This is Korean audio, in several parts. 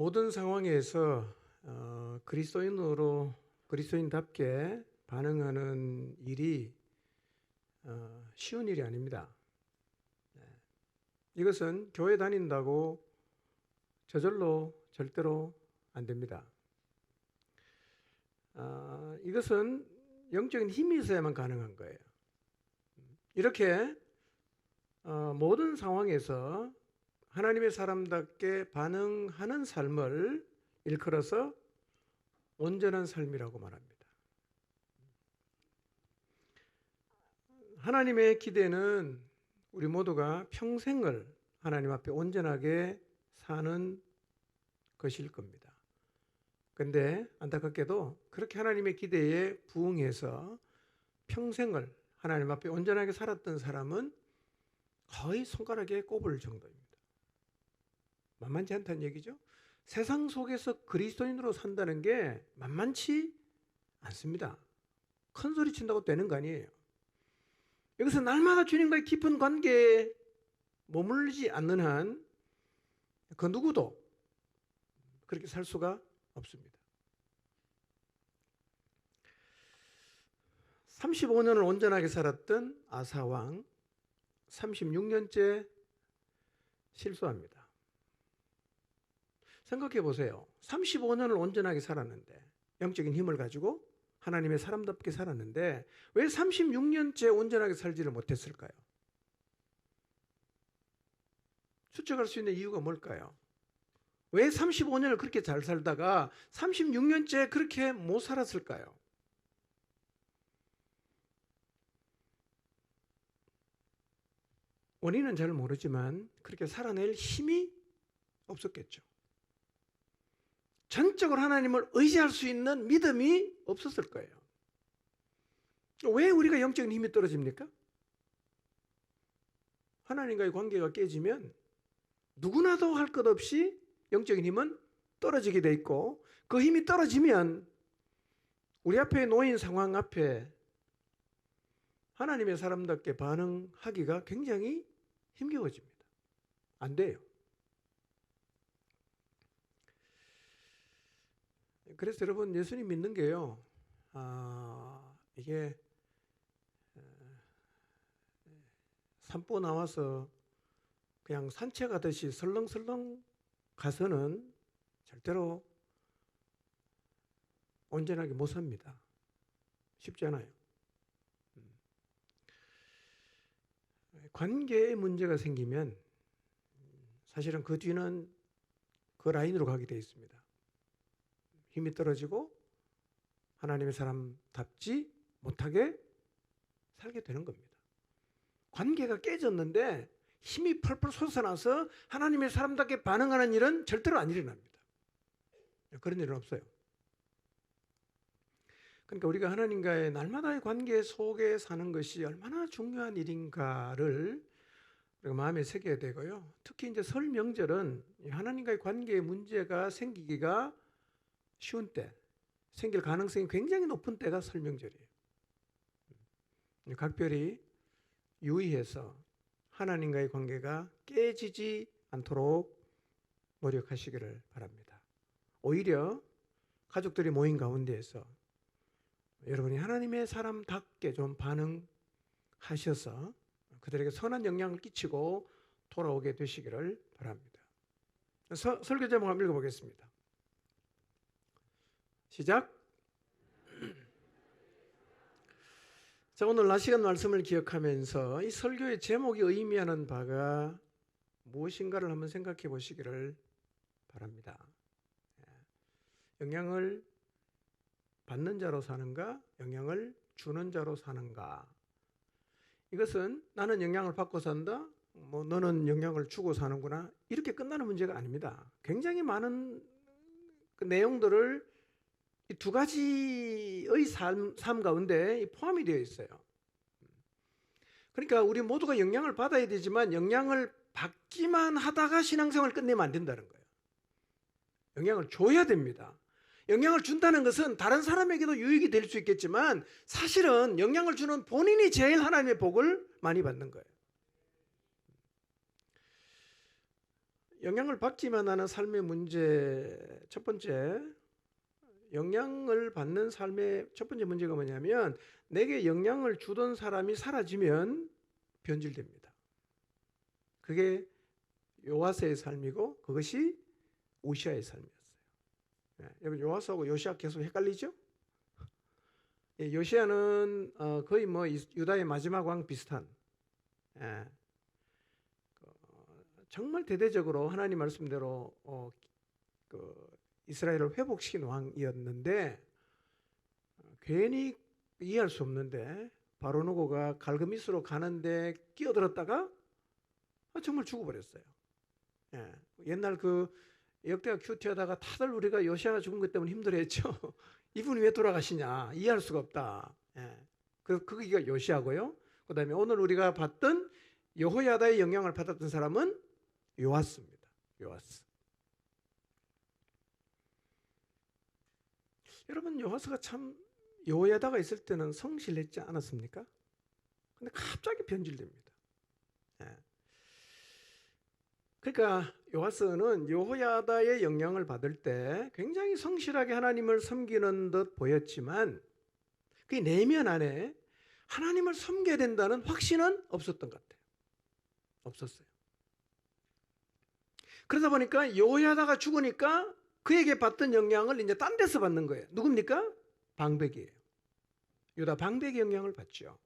모든 상황에서 그리스도인답게 반응하는 일이 쉬운 일이 아닙니다. 이것은 교회 다닌다고 저절로 절대로 안 됩니다. 이것은 영적인 힘이 있어야만 가능한 거예요. 이렇게 모든 상황에서 하나님의 사람답게 반응하는 삶을 일컬어서 온전한 삶이라고 말합니다. 하나님의 기대는 우리 모두가 평생을 하나님 앞에 온전하게 사는 것일 겁니다. 그런데 안타깝게도 그렇게 하나님의 기대에 부응해서 평생을 하나님 앞에 온전하게 살았던 사람은 거의 손가락에 꼽을 정도입니다. 만만치 않다는 얘기죠. 세상 속에서 그리스도인으로 산다는 게 만만치 않습니다. 큰 소리 친다고 되는 거 아니에요. 여기서 날마다 주님과의 깊은 관계에 머물지 않는 한 그 누구도 그렇게 살 수가 없습니다. 35년을 온전하게 살았던 아사왕 36년째 실수합니다. 생각해 보세요. 35년을 온전하게 살았는데, 영적인 힘을 가지고 하나님의 사람답게 살았는데 왜 36년째 온전하게 살지를 못했을까요? 추측할 수 있는 이유가 뭘까요? 왜 35년을 그렇게 잘 살다가 36년째 그렇게 못 살았을까요? 원인은 잘 모르지만 그렇게 살아낼 힘이 없었겠죠. 전적으로 하나님을 의지할 수 있는 믿음이 없었을 거예요. 왜 우리가 영적인 힘이 떨어집니까? 하나님과의 관계가 깨지면 누구나도 할 것 없이 영적인 힘은 떨어지게 돼 있고, 그 힘이 떨어지면 우리 앞에 놓인 상황 앞에 하나님의 사람답게 반응하기가 굉장히 힘겨워집니다. 안 돼요. 그래서 여러분, 예수님 믿는 게요, 이게 산보 나와서 그냥 산책하듯이 설렁설렁 가서는 절대로 온전하게 못 삽니다. 쉽지 않아요. 관계에 문제가 생기면 사실은 그 뒤는 그 라인으로 가게 되어 있습니다. 힘이 떨어지고 하나님의 사람답지 못하게 살게 되는 겁니다. 관계가 깨졌는데 힘이 펄펄 솟아나서 하나님의 사람답게 반응하는 일은 절대로 안 일어납니다. 그런 일은 없어요. 그러니까 우리가 하나님과의 날마다의 관계 속에 사는 것이 얼마나 중요한 일인가를 우리가 마음에 새겨야 되고요. 특히 이제 설 명절은 하나님과의 관계에 문제가 생기기가 쉬운 때, 생길 가능성이 굉장히 높은 때가 설 명절이에요. 각별히 유의해서 하나님과의 관계가 깨지지 않도록 노력하시기를 바랍니다. 오히려 가족들이 모인 가운데에서 여러분이 하나님의 사람답게 좀 반응하셔서 그들에게 선한 영향을 끼치고 돌아오게 되시기를 바랍니다. 설교 제목 한번 읽어보겠습니다. 시작. 자, 오늘 낮 시간 말씀을 기억하면서 이 설교의 제목이 의미하는 바가 무엇인가를 한번 생각해 보시기를 바랍니다. 영향을 받는 자로 사는가, 영향을 주는 자로 사는가. 이것은 나는 영향을 받고 산다, 너는 영향을 주고 사는구나, 이렇게 끝나는 문제가 아닙니다. 굉장히 많은 그 내용들을 이 두 가지의 삶 가운데 포함이 되어 있어요. 그러니까 우리 모두가 영향을 받아야 되지만 영향을 받기만 하다가 신앙생활을 끝내면 안 된다는 거예요. 영향을 줘야 됩니다. 영향을 준다는 것은 다른 사람에게도 유익이 될 수 있겠지만 사실은 영향을 주는 본인이 제일 하나님의 복을 많이 받는 거예요. 영향을 받기만 하는 삶의 문제, 첫 번째, 영향을 받는 삶의 첫 번째 문제가 뭐냐면, 내게 영향을 주던 사람이 사라지면 변질됩니다. 그게 요아스의 삶이고 그것이 오시아의 삶이었어요. 여러분, 요아스하고 요시아 계속 헷갈리죠? 요시아는 거의 뭐 유다의 마지막 왕 비슷한, 정말 대대적으로 하나님 말씀대로 이스라엘을 회복시킨 왕이었는데, 괜히 이해할 수 없는데 바로누고가 갈그미스로 가는데 끼어들었다가 정말 죽어버렸어요. 옛날 그 역대하 큐티하다가 다들 우리가 요시아가 죽은 것 때문에 힘들어했죠. 이분이 왜 돌아가시냐 이해할 수가 없다. 그게 요시아고요. 그 다음에 오늘 우리가 봤던 여호야다의 영향을 받았던 사람은 요아스입니다. 요아스. 여러분, 요아스가 참 여호야다가 있을 때는 성실했지 않았습니까? 근데 갑자기 변질됩니다. 그러니까 요아스는 여호야다의 영향을 받을 때 굉장히 성실하게 하나님을 섬기는 듯 보였지만 그 내면 안에 하나님을 섬겨야 된다는 확신은 없었던 것 같아요. 없었어요. 그러다 보니까 여호야다가 죽으니까 그에게 받던 영향을 이제 딴 데서 받는 거예요. 누굽니까? 방백이에요. 유다 방백의 영향을 받죠.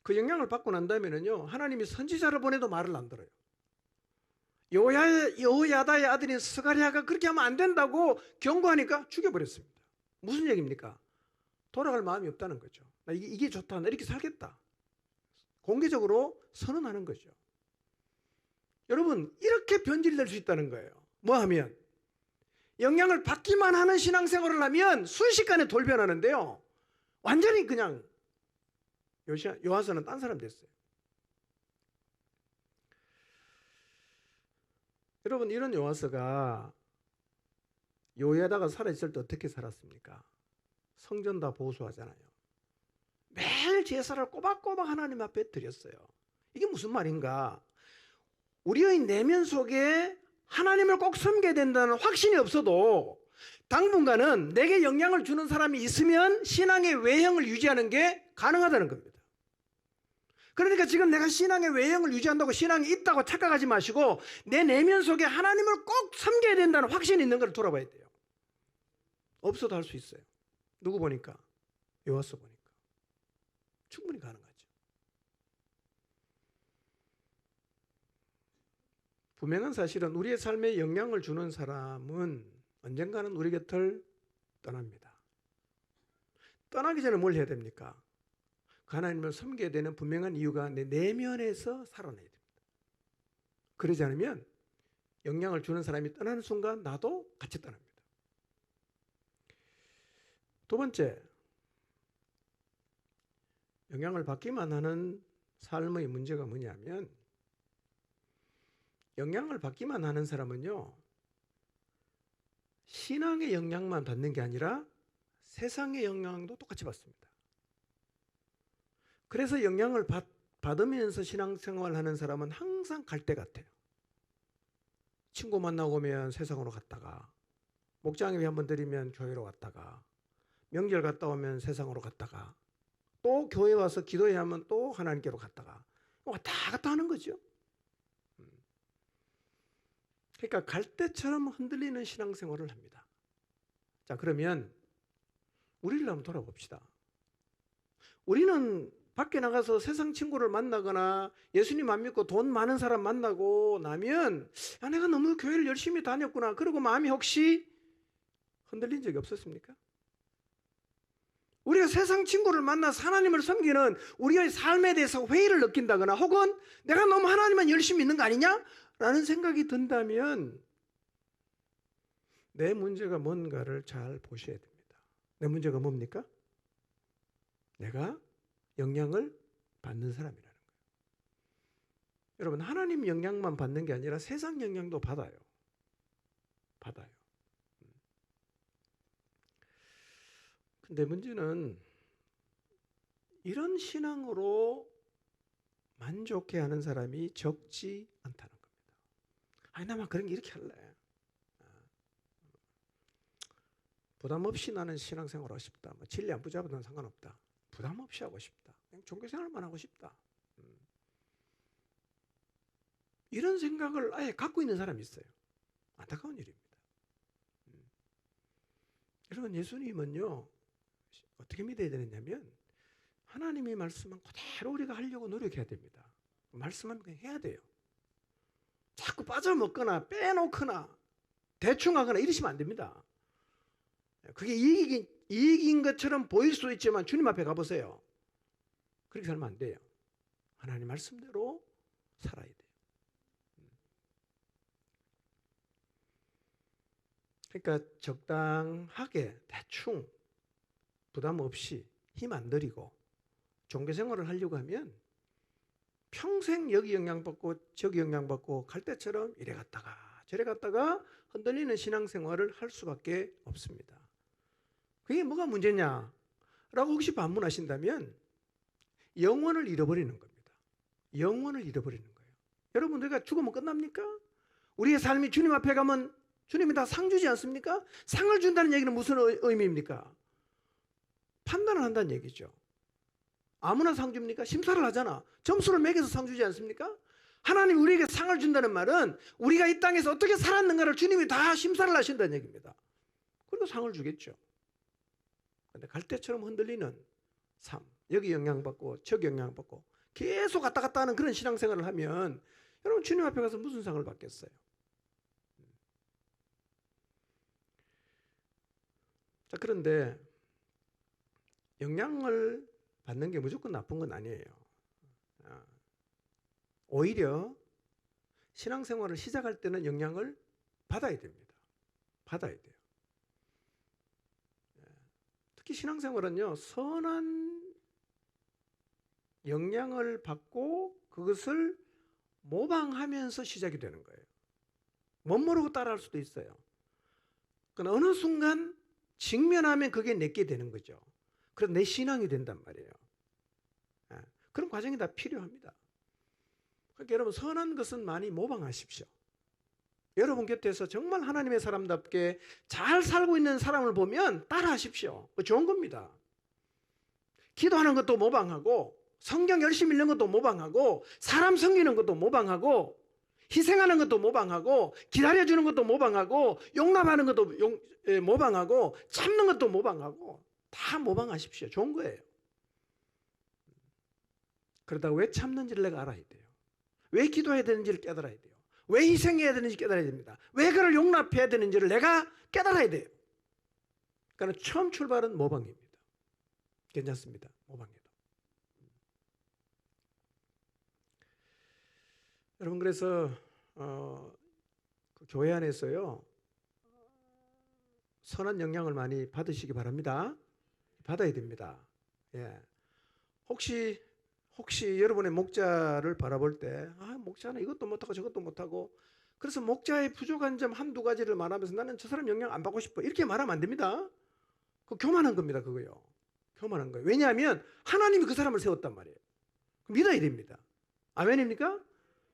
그 영향을 받고 난 다음에는요, 하나님이 선지자를 보내도 말을 안 들어요. 여호야다의 아들인 스가랴가 그렇게 하면 안 된다고 경고하니까 죽여버렸습니다. 무슨 얘기입니까? 돌아갈 마음이 없다는 거죠. 나 이게 좋다, 나 이렇게 살겠다. 공개적으로 선언하는 거죠. 여러분, 이렇게 변질될 수 있다는 거예요. 뭐 하면? 영향을 받기만 하는 신앙생활을 하면 순식간에 돌변하는데요, 완전히 그냥 요아스는 딴 사람 됐어요. 여러분, 이런 요아스가 요야다가 살아있을 때 어떻게 살았습니까? 성전 다 보수하잖아요. 매일 제사를 꼬박꼬박 하나님 앞에 드렸어요. 이게 무슨 말인가? 우리의 내면 속에 하나님을 꼭 섬겨야 된다는 확신이 없어도 당분간은 내게 영향을 주는 사람이 있으면 신앙의 외형을 유지하는 게 가능하다는 겁니다. 그러니까 지금 내가 신앙의 외형을 유지한다고 신앙이 있다고 착각하지 마시고 내 내면 속에 하나님을 꼭 섬겨야 된다는 확신이 있는 걸 돌아봐야 돼요. 없어도 할 수 있어요. 누구 보니까? 요아스 보니까. 충분히 가능하죠. 분명한 사실은 우리의 삶에 영향을 주는 사람은 언젠가는 우리 곁을 떠납니다. 떠나기 전에 뭘 해야 됩니까? 하나님을 섬겨야 되는 분명한 이유가 내 내면에서 살아나야 됩니다. 그러지 않으면 영향을 주는 사람이 떠나는 순간 나도 같이 떠납니다. 두 번째, 영향을 받기만 하는 삶의 문제가 뭐냐면, 영향을 받기만 하는 사람은요, 신앙의 영향만 받는 게 아니라 세상의 영향도 똑같이 받습니다. 그래서 영향을 받으면서 신앙생활을 하는 사람은 항상 갈대 같아요. 친구 만나고 오면 세상으로 갔다가, 목장 예배 한번 드리면 교회로 갔다가, 명절 갔다 오면 세상으로 갔다가, 또 교회 와서 기도해야 하면 또 하나님께로 갔다가 왔다 갔다 하는 거죠. 그러니까 갈대처럼 흔들리는 신앙생활을 합니다. 자, 그러면 우리를 한번 돌아봅시다. 우리는 밖에 나가서 세상 친구를 만나거나 예수님 안 믿고 돈 많은 사람 만나고 나면 내가 너무 교회를 열심히 다녔구나, 그리고 마음이 혹시 흔들린 적이 없었습니까? 우리가 세상 친구를 만나서 하나님을 섬기는 우리의 삶에 대해서 회의를 느낀다거나 혹은 내가 너무 하나님만 열심히 믿는 거 아니냐? 라는 생각이 든다면 내 문제가 뭔가를 잘 보셔야 됩니다. 내 문제가 뭡니까? 내가 영향을 받는 사람이라는 거예요. 여러분, 하나님 영향만 받는 게 아니라 세상 영향도 받아요. 근데 문제는 이런 신앙으로 만족해 하는 사람이 적지 않다는 겁니다. 아니 나만 그런 게 이렇게 할래. 부담 없이 나는 신앙생활 하고 싶다. 뭐 진리 안 붙잡아도 상관없다. 부담 없이 하고 싶다. 그냥 종교생활만 하고 싶다. 이런 생각을 아예 갖고 있는 사람이 있어요. 안타까운 일입니다. 여러분, 예수님은요 어떻게 믿어야 되느냐면 하나님이 말씀한 그대로 우리가 하려고 노력해야 됩니다. 말씀은 그냥 해야 돼요. 자꾸 빠져먹거나 빼놓거나 대충 하거나 이러시면 안 됩니다. 그게 이익인 것처럼 보일 수 있지만 주님 앞에 가보세요. 그렇게 살면 안 돼요. 하나님 말씀대로 살아야 돼요. 그러니까 적당하게 대충 부담 없이 힘 안 들이고 종교생활을 하려고 하면 평생 여기 영향받고 저기 영향받고 갈 때처럼 이래 갔다가 저래 갔다가 흔들리는 신앙생활을 할 수밖에 없습니다. 그게 뭐가 문제냐? 라고 혹시 반문하신다면 영혼을 잃어버리는 겁니다. 영혼을 잃어버리는 거예요. 여러분, 우리가 죽으면 끝납니까? 우리의 삶이 주님 앞에 가면 주님이 다 상 주지 않습니까? 상을 준다는 얘기는 무슨 의미입니까? 판단을 한다는 얘기죠. 아무나 상 줍니까? 심사를 하잖아. 점수를 매겨서 상 주지 않습니까? 하나님 우리에게 상을 준다는 말은 우리가 이 땅에서 어떻게 살았는가를 주님이 다 심사를 하신다는 얘기입니다. 그리고 상을 주겠죠. 근데 갈대처럼 흔들리는 삶, 여기 영향받고 저기 영향받고 계속 왔다 갔다 하는 그런 신앙생활을 하면 여러분 주님 앞에 가서 무슨 상을 받겠어요? 자, 그런데 영향을 받는 게 무조건 나쁜 건 아니에요. 오히려 신앙생활을 시작할 때는 영향을 받아야 됩니다. 받아야 돼요. 특히 신앙생활은요, 선한 영향을 받고 그것을 모방하면서 시작이 되는 거예요. 못 모르고 따라할 수도 있어요. 그러나 어느 순간 직면하면 그게 내게 되는 거죠. 그래서 내 신앙이 된단 말이에요. 그런 과정이 다 필요합니다. 그러니까 여러분, 선한 것은 많이 모방하십시오. 여러분 곁에서 정말 하나님의 사람답게 잘 살고 있는 사람을 보면 따라하십시오. 좋은 겁니다. 기도하는 것도 모방하고 성경 열심히 읽는 것도 모방하고 사람 섬기는 것도 모방하고 희생하는 것도 모방하고 기다려주는 것도 모방하고 용납하는 것도 모방하고 참는 것도 모방하고 다 모방하십시오. 좋은 거예요. 그러다가 왜 참는지를 내가 알아야 돼요. 왜 기도해야 되는지를 깨달아야 돼요. 왜 희생해야 되는지 깨달아야 됩니다. 왜 그를 용납해야 되는지를 내가 깨달아야 돼요. 그러니까 처음 출발은 모방입니다. 괜찮습니다. 모방해도. 여러분, 그래서 그 교회 안에서요 선한 영향을 많이 받으시기 바랍니다. 받아야 됩니다. 예. 혹시 여러분의 목자를 바라볼 때 목자는 이것도 못하고 저것도 못하고 그래서 목자의 부족한 점 한두 가지를 말하면서 나는 저 사람 영향 안 받고 싶어 이렇게 말하면 안 됩니다. 그거 교만한 겁니다. 그거요. 교만한 거예요. 왜냐하면 하나님이 그 사람을 세웠단 말이에요. 믿어야 됩니다. 아멘입니까?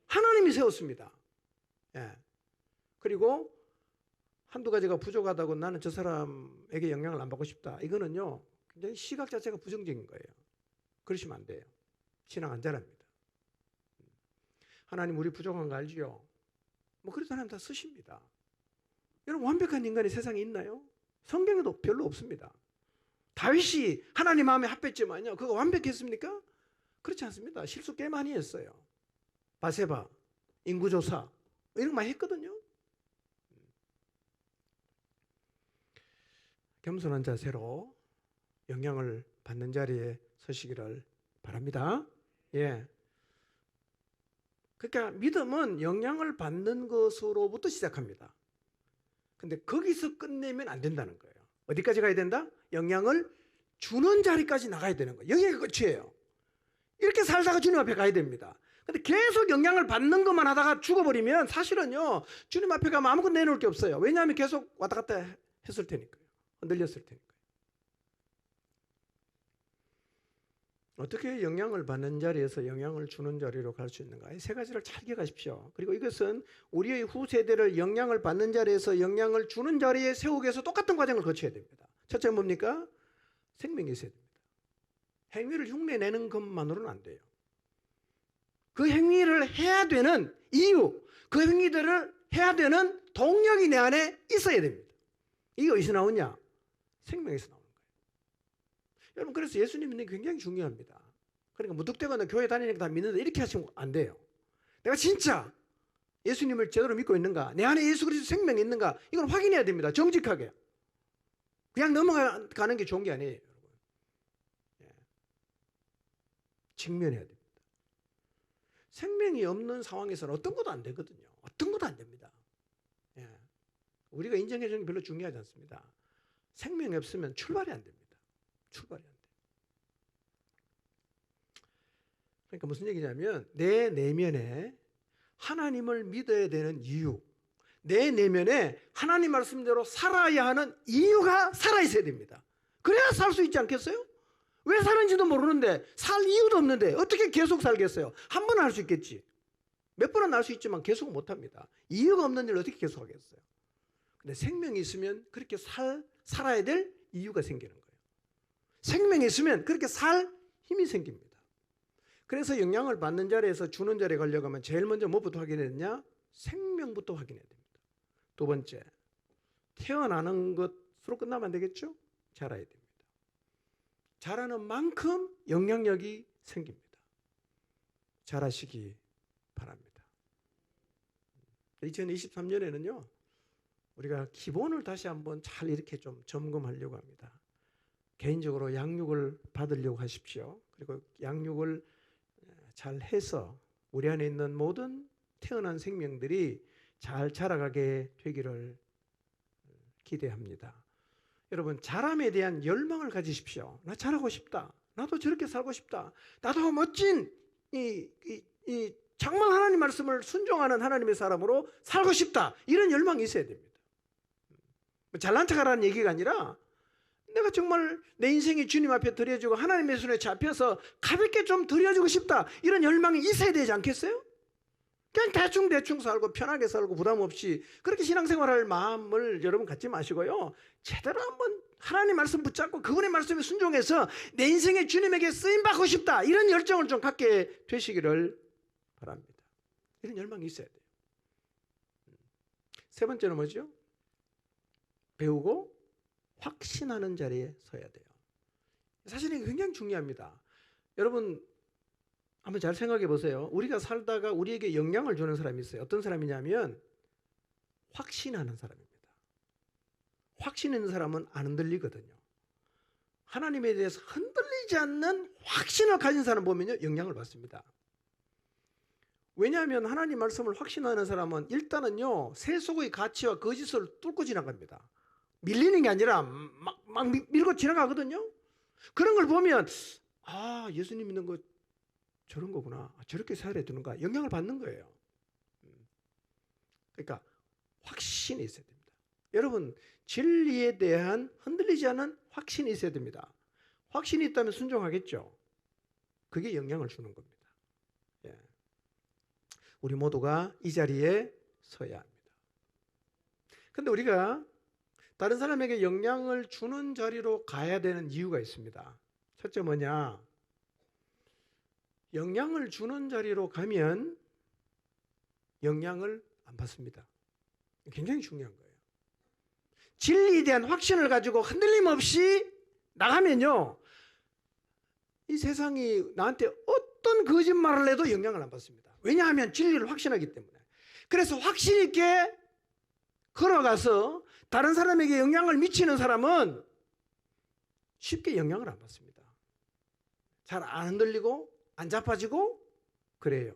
하나님이 세웠습니다. 예. 그리고 한두 가지가 부족하다고 나는 저 사람에게 영향을 안 받고 싶다. 이거는요 굉장히 시각 자체가 부정적인 거예요. 그러시면 안 돼요. 신앙 안 자랍니다. 하나님 우리 부족한 거 알지요? 뭐 그래서 하나님 다 쓰십니다. 여러분 완벽한 인간이 세상에 있나요? 성경에도 별로 없습니다. 다윗이 하나님 마음에 합했지만요 그거 완벽했습니까? 그렇지 않습니다. 실수 꽤 많이 했어요. 바세바, 인구조사 이런 거 많이 했거든요. 겸손한 자세로 영향을 받는 자리에 서시기를 바랍니다. 예. 그러니까 믿음은 영향을 받는 것으로부터 시작합니다. 근데 거기서 끝내면 안 된다는 거예요. 어디까지 가야 된다? 영향을 주는 자리까지 나가야 되는 거예요. 여기가 끝이에요. 이렇게 살다가 주님 앞에 가야 됩니다. 근데 계속 영향을 받는 것만 하다가 죽어버리면 사실은요 주님 앞에 가면 아무것도 내놓을 게 없어요. 왜냐하면 계속 왔다 갔다 했을 테니까요. 흔들렸을 테니까요. 어떻게 영향을 받는 자리에서 영향을 주는 자리로 갈 수 있는가? 이 세 가지를 잘 기억하십시오. 그리고 이것은 우리의 후세대를 영향을 받는 자리에서 영향을 주는 자리에 세우기 위해서 똑같은 과정을 거쳐야 됩니다. 첫째 뭡니까? 생명이 있어야 됩니다. 행위를 흉내내는 것만으로는 안 돼요. 그 행위를 해야 되는 이유, 그 행위들을 해야 되는 동력이 내 안에 있어야 됩니다. 이게 어디서 나오냐? 생명에서 나오는 거예요. 여러분, 그래서 예수님 믿는 게 굉장히 중요합니다. 그러니까 무턱대고 교회 다니니까 다 믿는다 이렇게 하시면 안 돼요. 내가 진짜 예수님을 제대로 믿고 있는가? 내 안에 예수 그리스도 생명이 있는가? 이걸 확인해야 됩니다. 정직하게. 그냥 넘어가는 게 좋은 게 아니에요. 직면해야 됩니다. 생명이 없는 상황에서는 어떤 것도 안 되거든요. 어떤 것도 안 됩니다. 예. 우리가 인정해 주는 게 별로 중요하지 않습니다. 생명이 없으면 출발이 안 됩니다. 출발이 안 돼요. 그러니까 무슨 얘기냐면 내 내면에 하나님을 믿어야 되는 이유, 내 내면에 하나님 말씀대로 살아야 하는 이유가 살아있어야 됩니다. 그래야 살 수 있지 않겠어요? 왜 사는지도 모르는데 살 이유도 없는데 어떻게 계속 살겠어요? 한 번은 할 수 있겠지. 몇 번은 할 수 있지만 계속 못합니다. 이유가 없는 일을 어떻게 계속 하겠어요? 근데 생명이 있으면 그렇게 살아야 될 이유가 생기는 거예요. 생명이 있으면 그렇게 살 힘이 생깁니다. 그래서 영향을 받는 자리에서 주는 자리에 가려고 하면 제일 먼저 뭐부터 확인해야 되냐? 생명부터 확인해야 됩니다. 두 번째, 태어나는 것으로 끝나면 안 되겠죠? 자라야 됩니다. 자라는 만큼 영향력이 생깁니다. 자라시기 바랍니다. 2023년에는요, 우리가 기본을 다시 한번 잘 이렇게 좀 점검하려고 합니다. 개인적으로 양육을 받으려고 하십시오. 그리고 양육을 잘 해서 우리 안에 있는 모든 태어난 생명들이 잘 자라가게 되기를 기대합니다. 여러분, 자람에 대한 열망을 가지십시오. 나 잘하고 싶다. 나도 저렇게 살고 싶다. 나도 멋진 이 정말 하나님 말씀을 순종하는 하나님의 사람으로 살고 싶다. 이런 열망이 있어야 됩니다. 잘난 척하라는 얘기가 아니라 내가 정말 내 인생이 주님 앞에 드려지고 하나님의 손에 잡혀서 가볍게 좀 드려주고 싶다. 이런 열망이 있어야 되지 않겠어요? 그냥 대충 살고 편하게 살고 부담 없이 그렇게 신앙생활할 마음을 여러분 갖지 마시고요. 제대로 한번 하나님 말씀 붙잡고 그분의 말씀에 순종해서 내 인생에 주님에게 쓰임받고 싶다. 이런 열정을 좀 갖게 되시기를 바랍니다. 이런 열망이 있어야 돼요. 세 번째는 뭐죠? 배우고 확신하는 자리에 서야 돼요. 사실 이게 굉장히 중요합니다. 여러분 한번 잘 생각해 보세요. 우리가 살다가 우리에게 영향을 주는 사람이 있어요. 어떤 사람이냐면 확신하는 사람입니다. 확신 있는 사람은 안 흔들리거든요. 하나님에 대해서 흔들리지 않는 확신을 가진 사람 보면요, 영향을 받습니다. 왜냐하면 하나님 말씀을 확신하는 사람은 일단은요, 세속의 가치와 거짓을 뚫고 지나갑니다. 밀리는 게 아니라 막 밀고 지나가거든요. 그런 걸 보면 아, 예수님 믿는 거 저런 거구나. 저렇게 살아야 되는가. 영향을 받는 거예요. 그러니까 확신이 있어야 됩니다. 여러분, 진리에 대한 흔들리지 않은 확신이 있어야 됩니다. 확신이 있다면 순종하겠죠. 그게 영향을 주는 겁니다. 예. 우리 모두가 이 자리에 서야 합니다. 그런데 우리가 다른 사람에게 영향을 주는 자리로 가야 되는 이유가 있습니다. 첫째 뭐냐? 영향을 주는 자리로 가면 영향을 안 받습니다. 굉장히 중요한 거예요. 진리에 대한 확신을 가지고 흔들림 없이 나가면요, 이 세상이 나한테 어떤 거짓말을 해도 영향을 안 받습니다. 왜냐하면 진리를 확신하기 때문에. 그래서 확신 있게 걸어가서 다른 사람에게 영향을 미치는 사람은 쉽게 영향을 안 받습니다. 잘 안 흔들리고 안 자빠지고 그래요.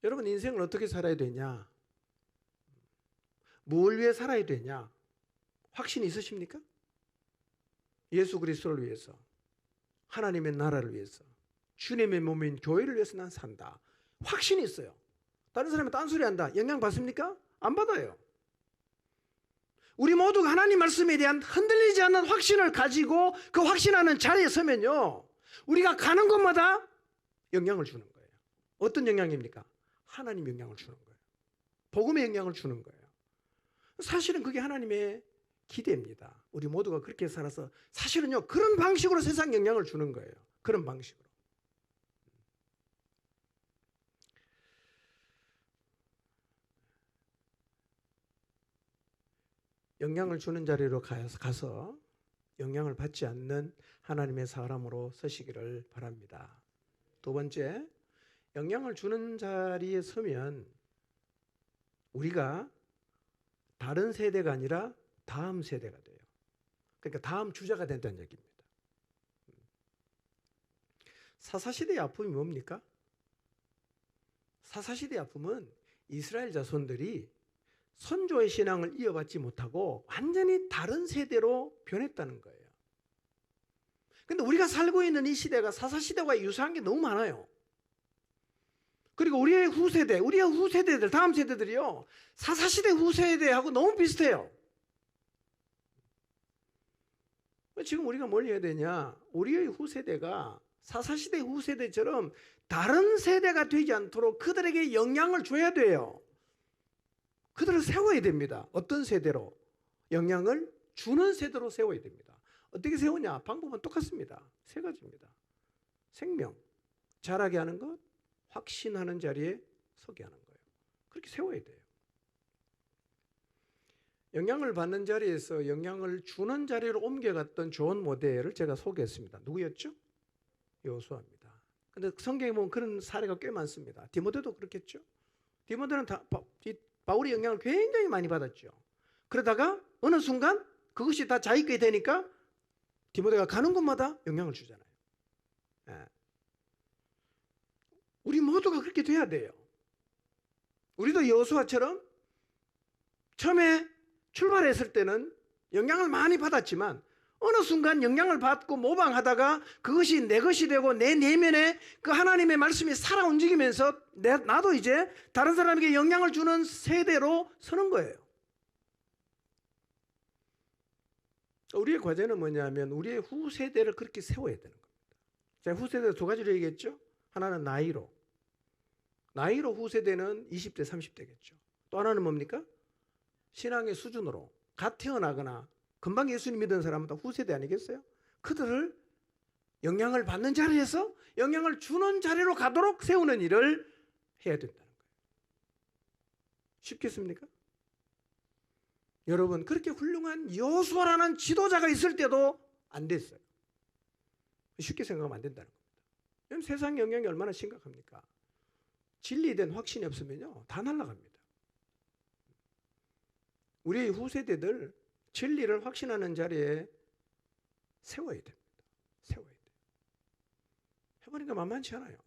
여러분, 인생을 어떻게 살아야 되냐? 뭘 위해 살아야 되냐? 확신이 있으십니까? 예수 그리스도를 위해서, 하나님의 나라를 위해서, 주님의 몸인 교회를 위해서 난 산다. 확신이 있어요. 다른 사람이 딴소리 한다. 영향 받습니까? 안 받아요. 우리 모두가 하나님 말씀에 대한 흔들리지 않는 확신을 가지고 그 확신하는 자리에 서면요, 우리가 가는 곳마다 영향을 주는 거예요. 어떤 영향입니까? 하나님 영향을 주는 거예요. 복음의 영향을 주는 거예요. 사실은 그게 하나님의 기대입니다. 우리 모두가 그렇게 살아서 사실은요, 그런 방식으로 세상 영향을 주는 거예요. 그런 방식으로. 영향을 주는 자리로 가서 영향을 받지 않는 하나님의 사람으로 서시기를 바랍니다. 두 번째, 영향을 주는 자리에 서면 우리가 다른 세대가 아니라 다음 세대가 돼요. 그러니까 다음 주자가 된다는 얘기입니다. 사사시대의 아픔이 뭡니까? 사사시대의 아픔은 이스라엘 자손들이 선조의 신앙을 이어받지 못하고 완전히 다른 세대로 변했다는 거예요. 그런데 우리가 살고 있는 이 시대가 사사시대와 유사한 게 너무 많아요. 그리고 우리의 후세대들, 다음 세대들이요, 사사시대 후세대하고 너무 비슷해요. 지금 우리가 뭘 해야 되냐? 우리의 후세대가 사사시대 후세대처럼 다른 세대가 되지 않도록 그들에게 영향을 줘야 돼요. 그들을 세워야 됩니다. 어떤 세대로? 영향을 주는 세대로 세워야 됩니다. 어떻게 세우냐? 방법은 똑같습니다. 세 가지입니다. 생명, 자라게 하는 것, 확신하는 자리에 서게 하는 거예요. 그렇게 세워야 돼요. 영향을 받는 자리에서 영향을 주는 자리로 옮겨갔던 좋은 모델을 제가 소개했습니다. 누구였죠? 여호수아입니다. 근데 성경에 보면 그런 사례가 꽤 많습니다. 디모데도 그렇겠죠? 디모데는 바울의 영향을 굉장히 많이 받았죠. 그러다가 어느 순간 그것이 다 자기 게 되니까 디모데가 가는 곳마다 영향을 주잖아요. 예. 우리 모두가 그렇게 돼야 돼요. 우리도 여호수아처럼 처음에 출발했을 때는 영향을 많이 받았지만 어느 순간 영향을 받고 모방하다가 그것이 내 것이 되고 내 내면에 그 하나님의 말씀이 살아 움직이면서 나도 이제 다른 사람에게 영향을 주는 세대로 서는 거예요. 우리의 과제는 뭐냐면 우리의 후세대를 그렇게 세워야 되는 겁니다. 제가 후세대 두 가지로 얘기했죠. 하나는 나이로 후세대는 20대, 30대겠죠. 또 하나는 뭡니까? 신앙의 수준으로 갓 태어나거나 금방 예수님 믿은 사람은 다 후세대 아니겠어요? 그들을 영향을 받는 자리에서 영향을 주는 자리로 가도록 세우는 일을 해야 된다는 거예요. 쉽겠습니까? 여러분, 그렇게 훌륭한 여호수아라는 지도자가 있을 때도 안 됐어요. 쉽게 생각하면 안 된다는 겁니다. 세상 영향이 얼마나 심각합니까? 진리된 확신이 없으면요, 다 날아갑니다. 우리 후세대들 진리를 확신하는 자리에 세워야 됩니다. 세워야 돼요. 해보니까 만만치 않아요.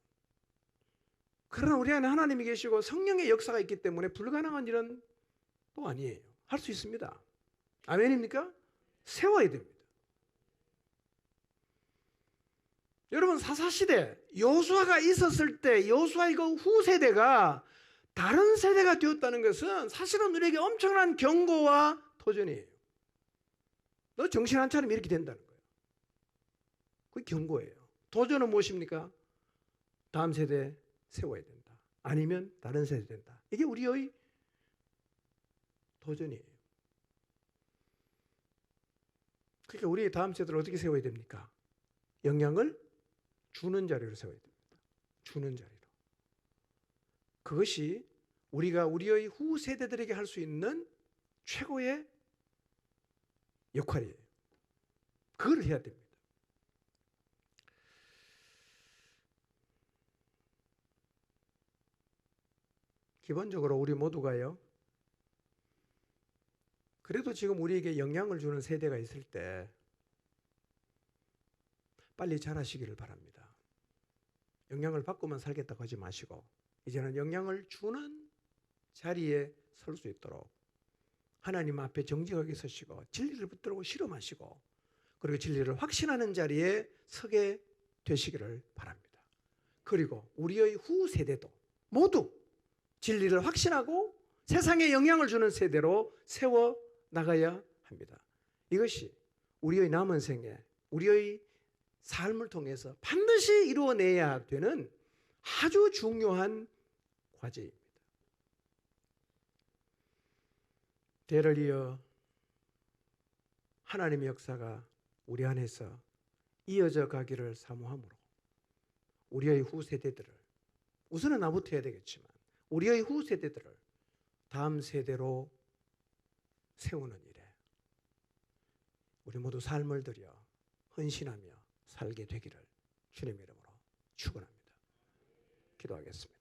그러나 우리 안에 하나님이 계시고 성령의 역사가 있기 때문에 불가능한 일은 또 아니에요. 할 수 있습니다. 아멘입니까? 세워야 됩니다. 여러분, 사사시대 여호수아가 있었을 때 여호수아의 그 후세대가 다른 세대가 되었다는 것은 사실은 우리에게 엄청난 경고와 도전이에요. 너 정신 안 차리면 이렇게 된다는 거예요. 그게 경고예요. 도전은 무엇입니까? 다음 세대 세워야 된다. 아니면 다른 세대 된다. 이게 우리의 도전이에요. 그러니까 우리 다음 세대를 어떻게 세워야 됩니까? 영향을 주는 자리로 세워야 됩니다. 주는 자리로. 그것이 우리가 우리의 후세대들에게 할 수 있는 최고의 역할이에요. 그걸 해야 됩니다. 기본적으로 우리 모두가요, 그래도 지금 우리에게 영향을 주는 세대가 있을 때 빨리 자라시기를 바랍니다. 영향을 받고만 살겠다고 하지 마시고 이제는 영향을 주는 자리에 설 수 있도록 하나님 앞에 정직하게 서시고 진리를 붙들고 실험하시고 그리고 진리를 확신하는 자리에 서게 되시기를 바랍니다. 그리고 우리의 후세대도 모두 진리를 확신하고 세상에 영향을 주는 세대로 세워 나가야 합니다. 이것이 우리의 남은 생에, 우리의 삶을 통해서 반드시 이루어내야 되는 아주 중요한 과제입니다. 대를 이어 하나님의 역사가 우리 안에서 이어져 가기를 사모함으로 우리의 후세대들을, 우선은 나부터 해야 되겠지만 우리의 후세대들을 다음 세대로 세우는 일에 우리 모두 삶을 들여 헌신하며 살게 되기를 주님의 이름으로 축원합니다. 기도하겠습니다.